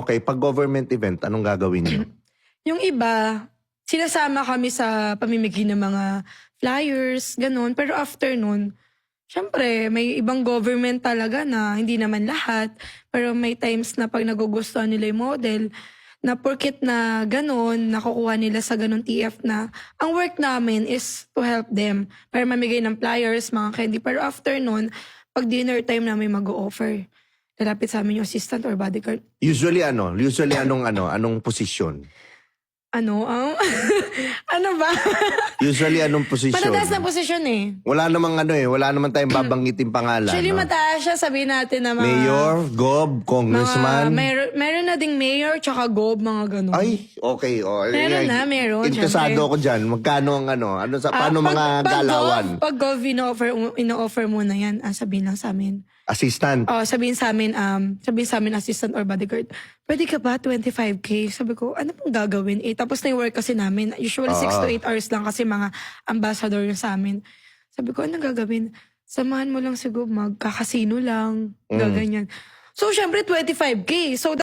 Okay, pag government event, anong gagawin niyo? Yung iba, sinasama kami sa pamimigay ng mga flyers, ganun. Pero after nun, syempre, may ibang government talaga na hindi naman lahat. Pero may times na pag nagugustuhan nila yung model, na porket na ganun, nakukuha nila sa ganun TF na, ang work namin is to help them. Para mamigay ng flyers, mga candy. Pero after nun, pag dinner time namin mag-o-offer, lalapit sa amin yung assistant or bodyguard. Usually anong posisyon? Ano ba? Usually anong posisyon? Matataas na posisyon eh. Wala namang tayong babanggitin pangalan. Actually, no? mataas siya, sabihin natin na mga... Mayor, Gob, Congressman. Meron na ding mayor, tsaka gob, mga ganun. Ay, okay. Oh, Meron, interesado syempre. ako dyan. Magkano ang paano mga galawan? Pag gov, ino-offer muna yan, sabihin lang sa amin. Assistant. Sabihin sa amin, assistant or bodyguard, pwede ka ba 25K? Sabi ko, ano pong gagawin? Tapos na yung work kasi namin. Usually 6 to 8 hours lang kasi mga ambassador yung sa amin. Sabi ko, ano gagawin? Samahan mo lang siguro, magkakasino lang, gaganyan. So, syempre, 25K. So,